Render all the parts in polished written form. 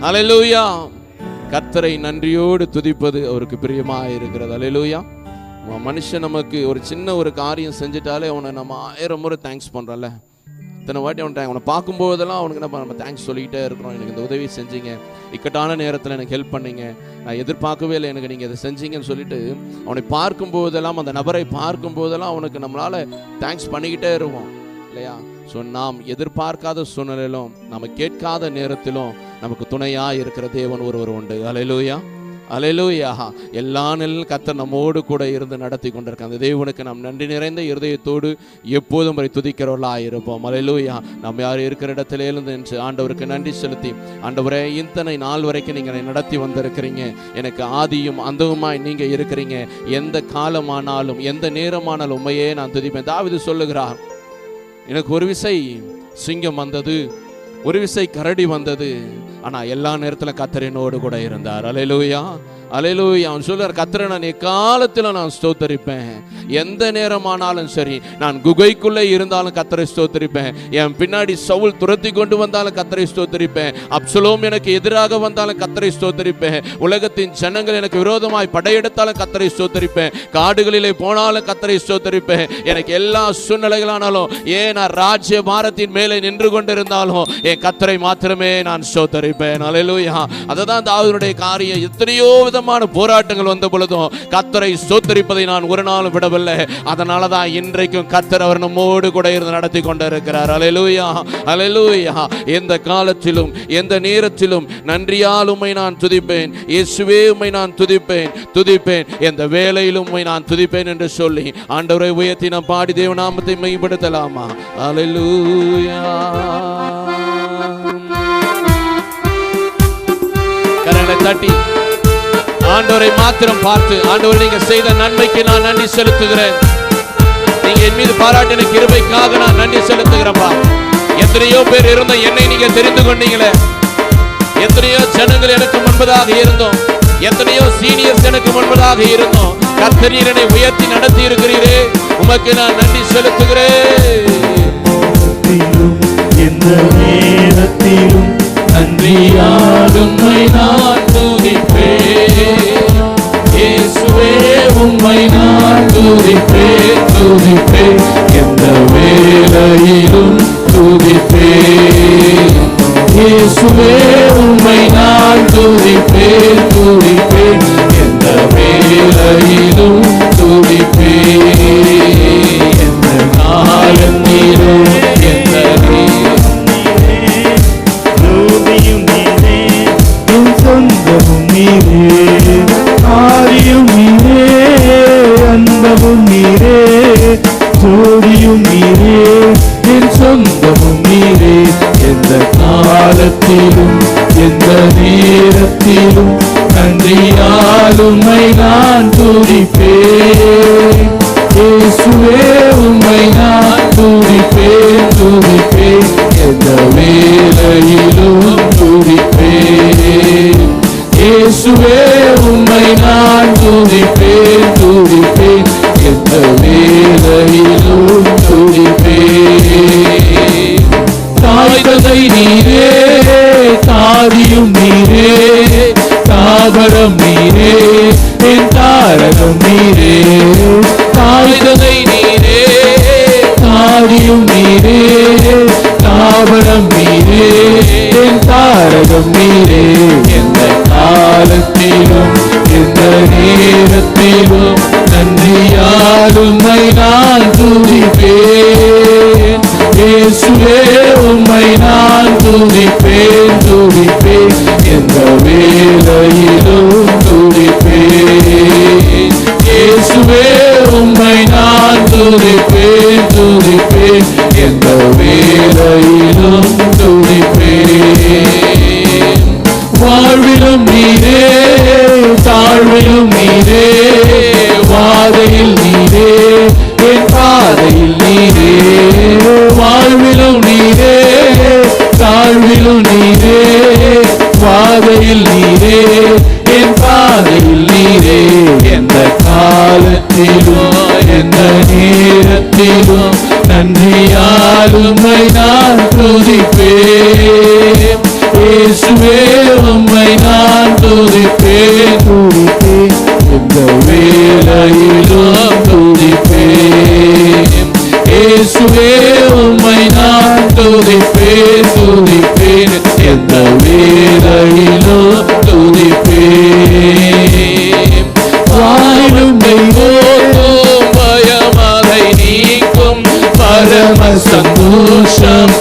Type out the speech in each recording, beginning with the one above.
அல்லேலூயா. கர்த்தரை நன்றியோடு துதிப்பது அவருக்கு பிரியமா இருக்கிறது. அல்லேலூயா. மனுஷன் நமக்கு ஒரு சின்ன ஒரு காரியம் செஞ்சுட்டாலே அவனை நம்ம 1000 முறை தேங்க்ஸ் பண்றோம்ல. இத்தனை வாட்டி அவனை பார்க்கும்போதெல்லாம் அவனுக்கு நம்ம தேங்க்ஸ் சொல்லிக்கிட்டே இருக்கிறோம். எனக்கு இந்த உதவி செஞ்சீங்க, இக்கட்டான நேரத்தில் எனக்கு ஹெல்ப் பண்ணீங்க, நான் எதிர்பார்க்கவே இல்லை, எனக்கு நீங்கள் இதை செஞ்சீங்கன்னு சொல்லிட்டு அவனை பார்க்கும்போதெல்லாம், அந்த நபரை பார்க்கும்போதெல்லாம் அவனுக்கு நம்மளால தேங்க்ஸ் பண்ணிக்கிட்டே இருவோம் இல்லையா? ஸோ நாம் எதிர்பார்க்காத சூழ்நிலையிலும் நம்ம கேட்காத நேரத்திலும் நமக்கு துணையாக இருக்கிற தேவன் ஒருவர் உண்டு. அல்லேலூயா, அல்லேலூயா. எல்லா நிலையிலும் கர்த்தர் நம்மோடு கூட இருந்து நடத்தி கொண்டிருக்க அந்த தேவனுக்கு நாம் நன்றி நிறைந்த இருதயத்தோடு எப்போதும் வரை துதிக்கிறவர்களாக இருப்போம். அல்லேலூயா. நம்ம யார் இருக்கிற இடத்துல இருந்து என்று ஆண்டவருக்கு நன்றி செலுத்தி, ஆண்டவரே இத்தனை நாள் வரைக்கும் நீங்கள் நடத்தி வந்திருக்கிறீங்க, எனக்கு ஆதியும் அந்தவுமாய் நீங்கள் இருக்கிறீங்க, எந்த காலமானாலும் எந்த நேரமானாலும் உண்மையே நான் துதிப்பேன். தாவீது சொல்லுகிறார், எனக்கு ஒரு விசை சிங்கம் வந்தது, ஒரு விசை கரடி வந்தது, ஆனா எல்லா நேரத்துல கர்த்தர் என்னோடு கூட இருந்தார். அல்லேலூயா, அல்லேலூயா. அவன் சொல்றார், கர்த்தரை நான் எக்காலத்தில் நான் ஸ்தோத்தரிப்பேன், எந்த நேரமானாலும் சரி, நான் குகைக்குள்ளே இருந்தாலும் கர்த்தரை ஸ்தோத்தரிப்பேன், என் பின்னாடி சவுல் துரத்தி கொண்டு வந்தாலும் கர்த்தரை ஸ்தோத்தரிப்பேன், அப்சலோம் எனக்கு எதிராக வந்தாலும் கர்த்தரை ஸ்தோத்தரிப்பேன், உலகத்தின் ஜனங்கள் எனக்கு விரோதமாய் படையெடுத்தாலும் கர்த்தரை ஸ்தோத்தரிப்பேன், காடுகளிலே போனாலும் கர்த்தரை ஸ்தோத்தரிப்பேன், எனக்கு எல்லா சூழ்நிலைகளானாலும், ஏன் நான் ராஜ்ய பாரத்தின் மேலே நின்று கொண்டிருந்தாலும் என் கர்த்தரை மாத்திரமே நான் ஸ்தோத்தரிப்பேன். அல்லேலூயா. அதுதான் தாவீதுடைய காரியம். எத்தனையோ விதமான போராட்டங்கள் வந்த பொழுதும் கர்த்தரை ஸ்தோத்தரிப்பதை நான் ஒரு நாளும் விடவில்லை. அதனாலதான் இன்றைக்கும் கர்த்தர் அவர் நம்மோடு கூட இருந்து நடத்தி கொண்டிருக்கிறார். அல்லேலூயா, அல்லேலூயா. எந்த காலத்திலும் எந்த நேரத்திலும் நன்றியால் உம்மை நான் துதிப்பேன், இயேசுவே உம்மை நான் துதிப்பேன், துதிப்பேன், எந்த வேளையிலும் உம்மை நான் துதிப்பேன் என்று சொல்லி ஆண்டவரை உயர்த்தி நாம் பாடி தேவ நாமத்தை மகிமைப்படுத்தலாமா? அல்லேலூயா. கரங்களை தட்டி ஆண்டவரை மாத்திரம் பார்த்து, ஆண்டவர் நீங்க செய்த நன்மைக்கு நான் நன்றி செலுத்துகிறேன், நீங்க என் மீது பாராட்டின கிருபைக்காக நான் நன்றி செலுத்துகிறேன்ப்பா. எத்தனையோ பேர் இருந்த என்னை நீங்க தெரிந்து கொண்டீங்களே, எத்தனையோ ஜனங்கள் எனக்கு முன்பதாக இருந்தோம், எத்தனையோ சீனியர்ஸ் எனக்கு முன்பதாக இருந்தோம், கர்த்தர் என்னை உயர்த்தி நடத்தி இருக்கிறீரே, உமக்கு நான் நன்றி செலுத்துகிறேன். எந்த நேரத்திலும் நன்றியால் உம்மை நான் துதிப்பேன், இயேசுவே உம்மை நான் துதிப்பேன், துதிப்பேன், எந்த வேளையிலும் துதிப்பேன், இயேசுவே உம்மை நான் துதிப்பேன், துதிப்பேன், எந்த வேளையிலும் துதிப்பேன், எந்த காலத்திலும் எந்த சொந்தமும் நீரே, ஆதியும் நீரே, அந்தமும் நீரே, ஜோதியும் நீரே, என் சொந்தமும் நீரே, எந்த காலத்திலும் எந்த நேரத்திலும் நன்றியால் உம்மை நான் துதிப்பேன், இயேசுவே உம்மை நான் துதிப்பேன், துதிப்பேன், எந்த வேளையிலும் துதிப்பேன், இயேசுவே உம்மை நான் துதிப்பேன், துதிப்பேன், எந்த வேளையிலும் துதிப்பேன். தாய் தந்தை நீரே, தாதியும் நீரே, தாவரம் நீரே, என் தாரகம் நீரே, தாய் தந்தை நீரே, தாதியும் நீரே, தாவரம் நீரே, என் தாரகம் நீரே, எந்த காலத்திலும் எந்த நேரத்திலும் நன்றியால் உம்மை நான் துதிப்பேன், இயேசுவே உம்மை நான் துதிப்பேன், துதிப்பேன், எந்த வேளையிலும் துதிப்பேன், இயேசுவே உம்மை நான் துதிப்பேன், துதிப்பேன், எந்த வேளையிலும் துதிப்பேன். வாழ்விலும் நீரே, தாழ்விலும் நீரே, வாதையில் நீரே, என் பாதையில் நீரே, வாழ்விலும் நீரே, தாழ்விலும் நீரே, வாதையில் நீரே, என் பாதையில் நீரே, எந்த காலத்திலும் எந்த நேரத்திலும் நன்றியால் உம்மை நான் துதிப்பேன், இயேசுவே உம்மை நான் துதிப்பேன் துதிப்பேன், எந்த வேளையிலும் துதிப்பேன். இயேசுவே உம்மை நான் துதிப்பேன் துதிப்பேன், எந்த வேளையிலும் துதிப்பேன். வாழும் தெய்வம் பயமதை நீக்கும், பரம சந்தோஷம்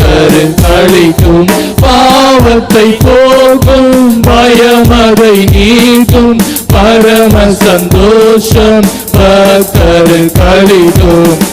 கருத்தளிக்கும், பாவத்தை போக்கும் பயமதை நீக்கும், பரம சந்தோஷம் கருத்தளிக்கும்.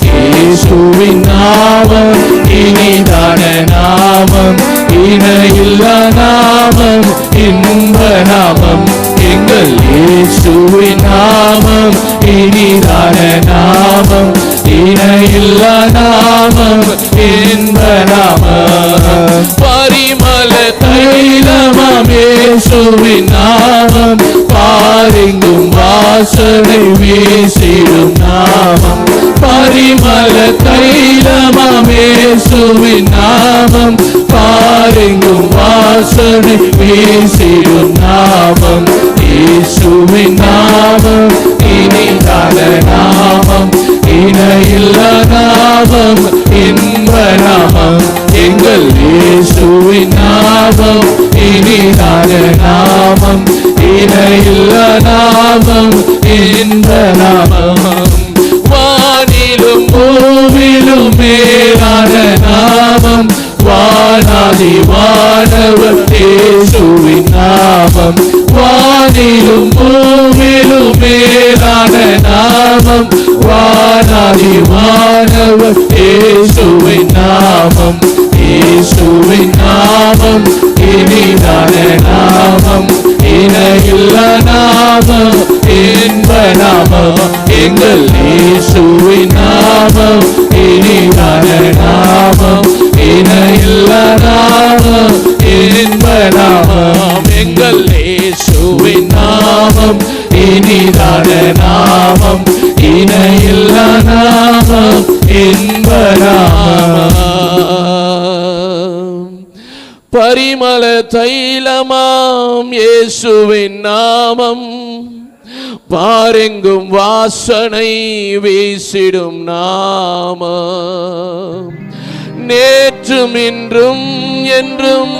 இயேசுவின் நாமம் இனிதான நாமம், இணையில்லா நாமம், இன்ப நாமம். எங்கள் இயேசுவின் நாமம் இனிதான நாமம், இணையில்லா நாமம், இன்ப நாமம். பரிமள தைலமாம் இயேசுவின் நாமம், பாரெங்கும் வாசனை வீசிடும் நாமம். பரிமள தைலமாம் இயேசுவின் நாமம், பாரெங்கும் வாசனை வீசிடும் நாமம். இயேசுவின் நாமம் இனிதான நாமம், இணையில்லா நாமம், இன்ப நாமம். எங்கள் இயேசுவின் நாமம் இனிதான நாமம், இணையில்லா நாமம், இன்ப நாமம். வானிலும் பூவிலும் மேலான நாமம், வானாதி வானவர் இயேசுவின் நாமம். வானிலும் பூவிலும் மேலான நாமம், வானாதி வானவர் இயேசுவின் நாமம். இயேசுவின் நாமம் இனிதான நாமம், இணையில்லா நாமம், இன்ப நாமம். எங்கள் இயேசுவின் நாமம் இனிதான நாமம், இணையில்லா நாமம், இன்ப நாமம். எங்கள் இயேசுவின் நாமம் இனிதான நாமம், இணையில்லா நாமம், இன்ப நாமம். பரிமள தைலமாம் இயேசுவின் நாமம், பாரெங்கும் வாசனை வீசிடும் நாமம். நேற்றும் இன்றும் என்றும்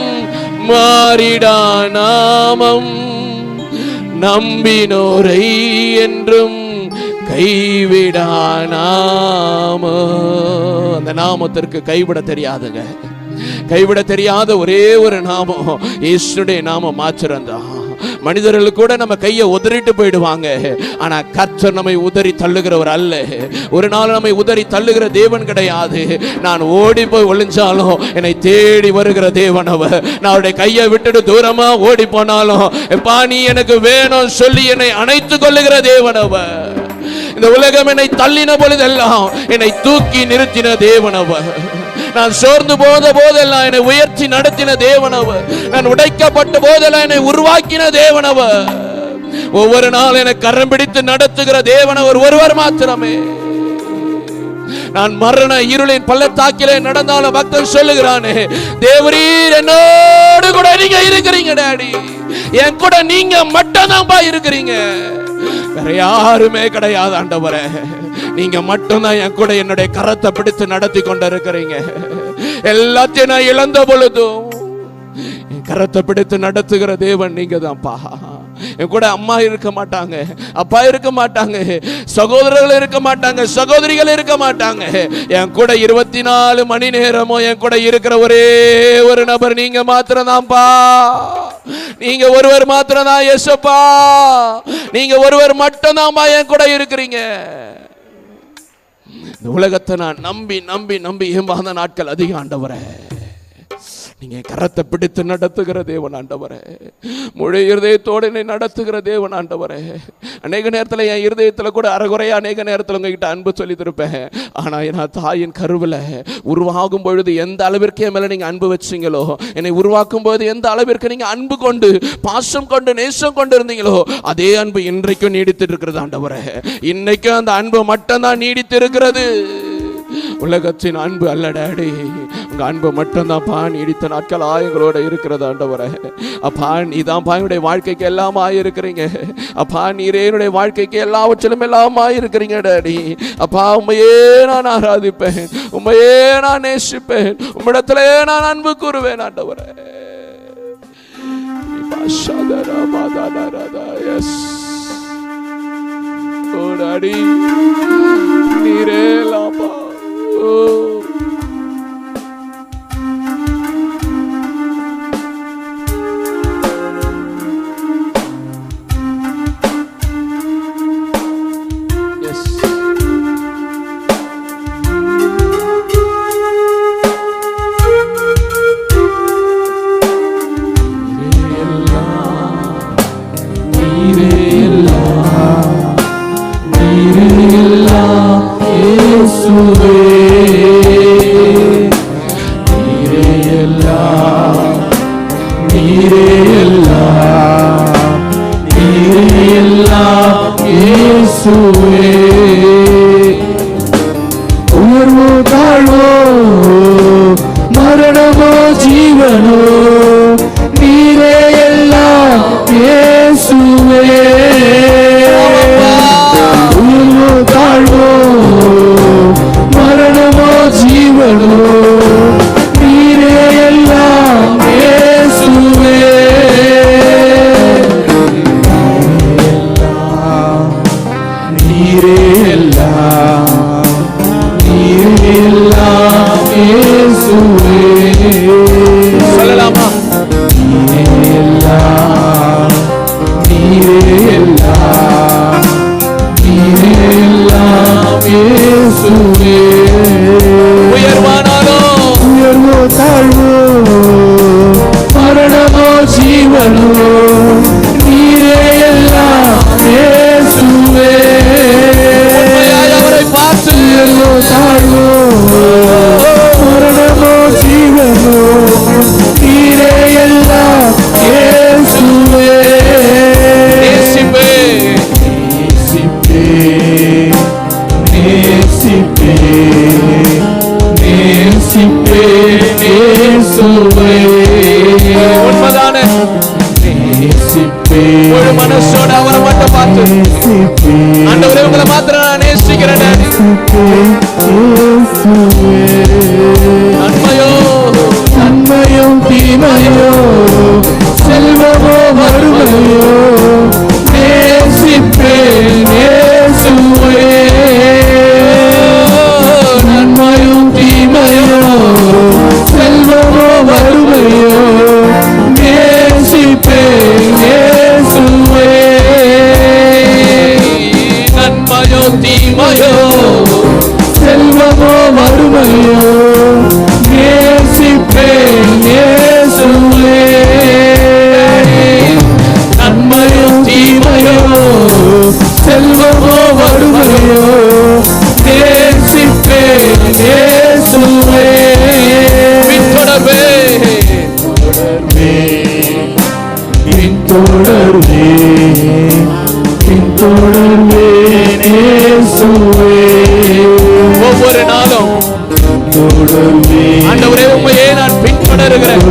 மாறிடா நாமம், நம்பினோரை என்றும் கைவிடா நாமம். அந்த நாமத்திற்கு கைவிட தெரியாதுங்க. கைவிட தெரியாத ஒரே ஒரு நாமம் இயேசுடைய நாமம் மாத்திரம்தான். மனிதர்கள் கூட நம்ம கையை உதறிட்டு போயிடுவாங்க, ஆனா கர்த்தர் நம்மை உதறி தள்ளுகிறவர் அல்ல. ஒரு நாள் நம்மை உதறி தள்ளுகிற தேவன் கிடையாது. நான் ஓடி போய் ஒளிஞ்சாலும் என்னை தேடி வருகிற தேவன் அவர். நான் அவருடைய கையை விட்டுட்டு தூரமா ஓடி போனாலும் எப்பா நீ எனக்கு வேணும் சொல்லி என்னை அணைத்து கொள்ளுகிற தேவன் அவர். இந்த உலகம் என்னை தள்ளின பொழுதெல்லாம் என்னை தூக்கி நிறுத்தின தேவன் அவர். நான் சோர்ந்து போத போதெல்லாம் என்னை உயர்த்தி நடத்தின தேவன் அவர். நான் உடைக்கப்பட்ட போதெல்லாம் என்னை உருவாக்கின தேவன் அவர். ஒவ்வொரு நாள் என்னை கரம் பிடித்து நடத்துகிற தேவன் அவர் ஒருவர் மாத்திரமே. நான் மரண இருளின் பள்ளத்தாக்கிலே நடந்தாலும் பக்தன் சொல்லுகிறானே, தேவரீர் என்னோடு கூட நீங்க இருக்கிறீங்க டாடி, என் கூட நீங்க மட்டும் தான் இருக்கிறீங்க, வேற யாருமே கிடையாது ஆண்டவரே. நீங்க மட்டும்தான் என் கூட என்னுடைய கரத்தை பிடித்து நடத்தி கொண்டு இருக்கிறீங்க. எல்லாத்தையும் நான் இழந்த பொழுதும் என் கரத்தை பிடித்து நடத்துகிற தேவன் நீங்க தான்ப்பா. என் கூட அம்மா இருக்க மாட்டாங்க, அப்பா இருக்க மாட்டாங்க, சகோதரர்கள் இருக்க மாட்டாங்க, சகோதரிகள் இருக்க மாட்டாங்க. என் கூட 24 மணி நேரமும் என் கூட இருக்கிற ஒரே ஒரு நபர் நீங்க மாத்திரம் தான்ப்பா. நீங்க ஒருவர் மாத்திரம் தான் இயேசுப்பா. நீங்க ஒருவர் மட்டும் தான்ப்பா என் கூட இருக்கிறீங்க. இந்த உலகத்தை நான் நம்பி நம்பி நம்பி ஏமாந்த நாட்கள் அதிகம் ஆண்டவரே. நீங்க கரத்தை பிடித்து நடத்துகிற தேவன் ஆண்டவரே. முழு இருதயத்தோடு என்னை நடத்துகிற தேவன் ஆண்டவரே. அநேக நேரத்தில் என் இருதயத்தில் கூட அறகுறையா அநேக நேரத்தில் உங்ககிட்ட அன்பு சொல்லி திருப்பேன். ஆனா நான் தாயின் கருவில் உருவாகும் பொழுது எந்த அளவிற்கு என் மேல நீங்க அன்பு வச்சீங்களோ, என்னை உருவாக்கும் போது எந்த அளவிற்கு நீங்க அன்பு கொண்டு பாசம் கொண்டு நேசம் கொண்டு இருந்தீங்களோ, அதே அன்பு இன்றைக்கும் நீடித்து இருக்கிறது ஆண்டவரே. இன்னைக்கும் அந்த அன்பு மட்டும்தான் நீடித்து இருக்கிறது. உலகத்தின் அன்பு அல்ல டாடி, உங்க அன்பு மட்டும்தான்ப்பா நீடித்த நாட்கள் எங்களோட இருக்கிறது ஆண்டவரே. அப்பா நீதான் என்னுடைய வாழ்க்கைக்கு எல்லாம் ஆயிருக்கிறீங்க. அப்பா நீரே என்னுடைய வாழ்க்கைக்கு எல்லாவற்றிலும் எல்லாம் ஆயிருக்கிறீங்க டாடி. அப்பா உண்மையே நான் ஆராதிப்பேன், உண்மையே நான் நேசிப்பேன், உம்மிடத்திலே நான் அன்பு கூறுவேன் ஆண்டவரே. நீரே லாபா. உயர்வோ தாழ்வோ மரணமோ ஜீவனோ நீரே எல்லாம் இயேசுவே. உயர்வோ தாழ்வோ மரணமோ ஜீவனோ நீரே எல்லாம் இயேசுவே. நீரே எல்லாம், நீரே எல்லாம் இயேசுவே. சொல்லலாமா? நீரே எல்லாம், நீரே எல்லாம், நீரே எல்லாம் இயேசுவே. உயர்வானாலோ உயர்வோ தாழ்வோ மரணமோ ஜீவனோ நீரே எல்லாம் இயேசுவே. அவரை பார்த்து உயர்வோ தாழ்வோ மரணமோ ஜீவனோ நீரே எல்லாம் இயேசுவே. நேசிப்பே நேசிப்பே நேசிப்பே நேசுவே. உண்மைதானே? நேசிப்பே ஒரு மனசோட அவரை மட்டும் பார்த்து ஆண்டவரே உங்களை மாத்திரம் நான் நேசிக்கிறேன். நன்மையோ நன்மையும் தீமையோ செல்வமோ வறுமையோ நேசிப்பே நேசுவே. நன்மையும் தீமையோ செல்வமோ வறுமையோ நேசிப்பே நேசுவே. நன்மையோ தீமையோ செல்வமோ வறுமையோ நேசிப்பே நேசுவே. நன்மையோ தீமையோ செல்வமோ வறுமையோ நேசிப்பே நேசுவே. பின்தொடர்வே பின்தொடர்வே பின்தொடர்வே நேசுவே. ஒவ்வொரு நாளும் தொடர்வே ஆண்டவரே உண்மையே நான் பின்தொடருகிறேன்.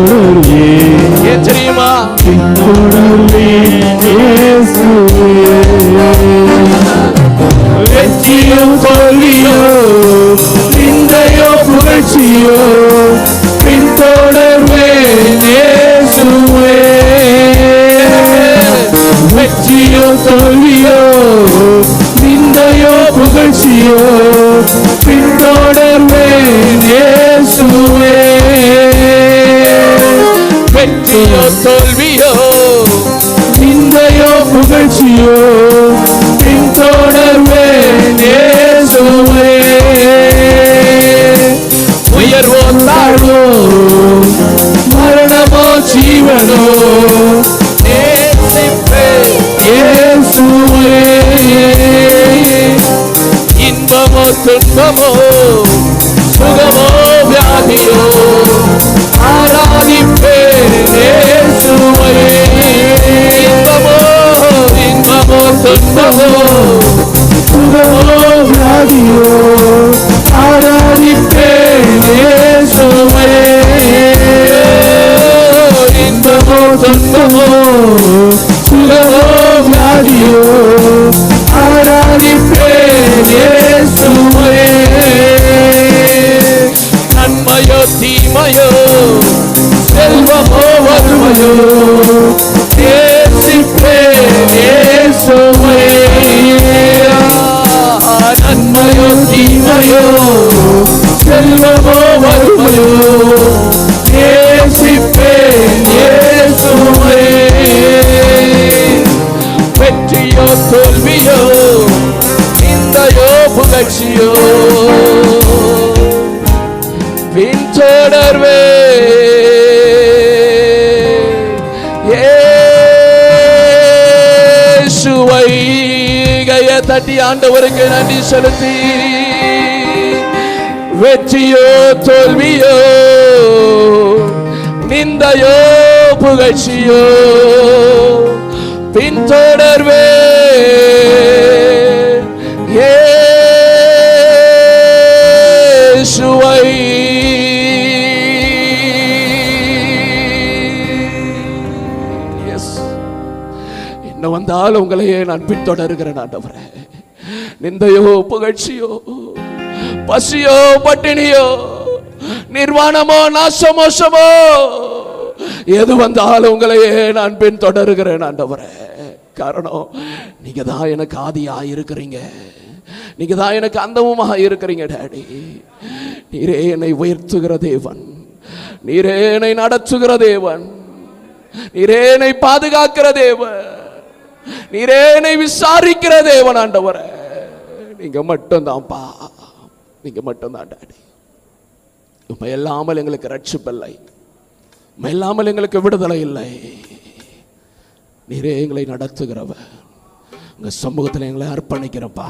ஏன் தெரியுமா? பின்தொடர்வே இயேசுவே. வெற்றியோ தோல்வியோ நிந்தையோ புகழ்ச்சியோ பின்தொடர்வே இயேசுவே. வெற்றியோ தோல்வியோ நிந்தையோ புகழ்ச்சியோ பின்தொடர்வே இயேசுவே. வெற்றியோ தோல்வியோ நிந்தையோ புகழ்ச்சியோ பின்தொடர்வே இயேசுவே. உயர்வோ தாழ்வோ மரணமோ ஜீவனோ நேசிப்பே இயேசுவே. இன்பமோ துன்பமோ சுகமோ வியாதியோ ஆராதிப்பே இயேசுவே. இன்பமோ துன்பமோ சுகமோ வியாதியோ ஆராதிப்பே இயேசுவே. சொந்தமோ சுகமோ வியாதியோ ஆராதிப்பேன் இயேசுவே. நன்மையோ தீமையோ செல்வமோ வறுமையோ நேசிப்பேன் இயேசுவே. நன்மையோ தீமையோ செல்வமோ வறுமையோ நேசிப்பேன் இயேசுவே. வெற்றியோ தோல்வியோ நிந்தையோ புகழ்ச்சியோ பின்தொடர்வே இயேசுவை. கையை தட்டி ஆண்டவருக்கு நன்றி செலுத்தி, வெற்றியோ தோல்வியோ நிந்தையோ புகழ்ச்சியோ பின்தொடர்வே இயேசுவை. என்ன வந்தாலும் உங்களையே நான் பின்தொடர்கிறேன் ஆண்டவரே. நிந்தையோ புகழ்ச்சியோ பசியோ பட்டினியோ நிர்வாணமோ நாசமோசமோ எது வந்தாலும் உங்களையே நான் பின்தொடர்கிறேன் ஆண்டவரே. காரணம், நீங்க தான் எனக்கு ஆதியா இருக்கிறீங்க, நீங்க தான் எனக்கு அந்தமுமாக இருக்கிறீங்க டாடி. நீரே என்னை உயர்த்துகிற தேவன், நீரே என்னை நடத்துகிற தேவன், நீரே என்னை பாதுகாக்கிற தேவன், நீரே என்னை விசாரிக்கிற தேவன் ஆண்டவரே. நீங்க மட்டும்தான்ப்பா, நீங்க மட்டும்தான் டாடி. உண்மை இல்லாமல் எங்களுக்கு ரட்சிப்பில்லை, உண்மை இல்லாமல் எங்களுக்கு விடுதலை இல்லை. நீரே எங்களை நடத்துகிறவர், உங்க சமூகத்தில் எங்களை அர்ப்பணிக்கிறப்பா.